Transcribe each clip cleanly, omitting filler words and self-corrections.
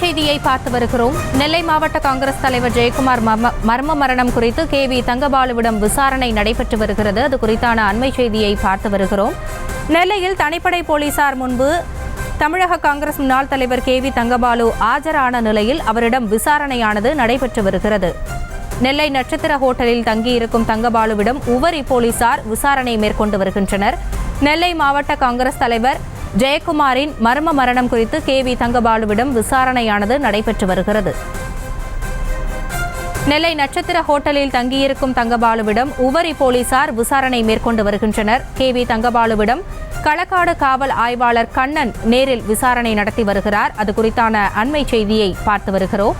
செய்தியை பார்த்து வருகிறோம். நெல்லை மாவட்ட காங்கிரஸ் தலைவர் ஜெயக்குமார் மர்ம மரணம் குறித்து KV தங்கபாலுவிடம் விசாரணை நடைபெற்று வருகிறது. அது குறித்தான அண்மை செய்தியை பார்த்து வருகிறோம். நெல்லையில் தனிப்படை போலீசார் முன்பு தமிழக காங்கிரஸ் முன்னாள் தலைவர் KV தங்கபாலு ஆஜரான நிலையில் அவரிடம் விசாரணையானது நடைபெற்று வருகிறது. நெல்லை நட்சத்திர ஹோட்டலில் தங்கியிருக்கும் தங்கபாலுவிடம் உவரி போலீசார் விசாரணை மேற்கொண்டு வருகின்றனர். நெல்லை மாவட்ட காங்கிரஸ் தலைவர் ஜெயக்குமாரின் மர்ம மரணம் குறித்து KV தங்கபாலுவிடம் விசாரணையானது நடைபெற்று வருகிறது. நெல்லை நட்சத்திர ஹோட்டலில் தங்கியிருக்கும் தங்கபாலுவிடம் உவரி போலீசார் விசாரணை மேற்கொண்டு வருகின்றனர். KV தங்கபாலுவிடம் களக்காடு காவல் ஆய்வாளர் கண்ணன் நேரில் விசாரணை நடத்தி வருகிறார். அது குறித்தான அண்மை செய்தியை பார்த்து வருகிறோம்.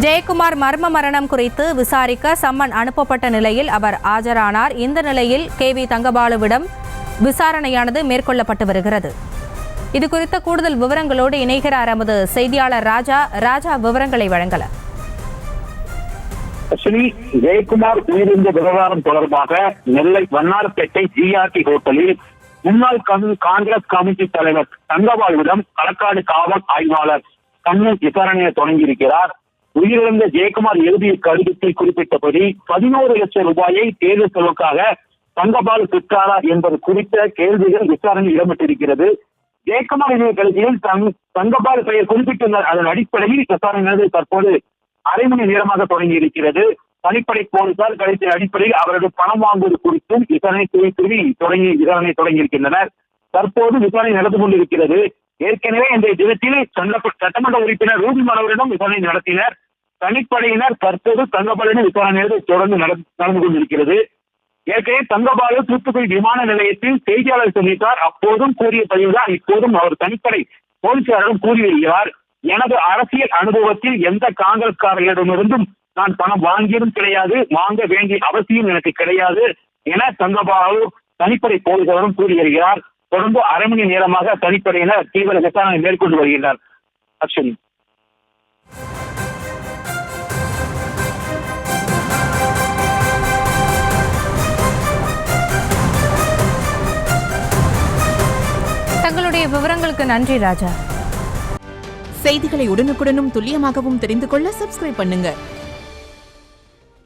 ஜெயக்குமார் மர்ம மரணம் குறித்து விசாரிக்க சம்மன் அனுப்பப்பட்ட நிலையில் அவர் ஆஜரானார். இந்த நிலையில் KV தங்கபாலுவிடம் விசாரணையானது மேற்கொள்ளப்பட்டு வருகிறது. இது குறித்த கூடுதல் விவரங்களோடு இணைகிறார் நமது செய்தியாளர் ராஜா. விவரங்களை வழங்கலாம். ஜெயக்குமார் உயிரிழந்த விவகாரம் தொடர்பாக நெல்லை வண்ணாரப்பேட்டை GRT ஹோட்டலில் முன்னாள் காங்கிரஸ் கமிட்டி தலைவர் தங்கபாலுவிடம் களக்காடு காவல் ஆய்வாளர் கண்ணன் விசாரணையை தொடங்கியிருக்கிறார். உயிரிழந்த ஜெயக்குமார் எழுதிய கடிதத்தில் குறிப்பிட்டபடி 11 லட்சம் ரூபாயை தேர்தல் செலவுக்காக தங்கபாலு பெற்றாரா என்பது குறித்த கேள்விகள் விசாரணை இடம்பெற்றிருக்கிறது. ஜெயக்குமார் எழுதிய கடிதத்தில் தங்கபாலு பெயர் குறிப்பிட்டுள்ளார். அதன் அடிப்படையில் விசாரணை தற்போது அரை மணி நேரமாக தொடங்கி இருக்கிறது. தனிப்படை போலீசார் கடிதத்தின் அடிப்படையில் அவரது பணம் வாங்குவது குறித்தும் விசாரணை தொடங்கி இருக்கின்றனர். தற்போது விசாரணை நடந்து கொண்டிருக்கிறது. ஏற்கனவே இந்த தினத்தில் சட்டமன்ற உறுப்பினர் ரூபி மனோகரிடம் விசாரணை நடத்தினர். தனிப்படையினர் தற்போது தங்கபாலுடன் விசாரணை தொடர்ந்து நடந்து கொண்டிருக்கிறது. ஏற்கனவே தங்கபாலு தூத்துக்குடி விமான நிலையத்தில் செய்தியாளர் சந்தித்தார். அப்போதும் கூறிய பதிவுதான் இப்போதும் அவர் தனிப்படை போலீசாரிடம் கூறி வருகிறார். எனது அரசியல் அனுபவத்தில் எந்த காங்கிரஸ்காரர்களிடமிருந்தும் நான் பணம் வாங்கியதும் கிடையாது, வாங்க வேண்டிய அவசியம் எனக்கு கிடையாது என தங்கபாலு தனிப்படை போலீசாரிடம் கூறி வருகிறார். தொடர்ந்து அரை மணி நேரமாக தனிப்படையினர் தீவிர விசாரணை மேற்கொண்டு வருகின்றனர். அஸ்வினி, தங்களுடைய விவரங்களுக்கு நன்றி ராஜா. செய்திகளை உடனுக்குடனும் துல்லியமாகவும் தெரிந்து கொள்ள சப்ஸ்கிரைப் பண்ணுங்க.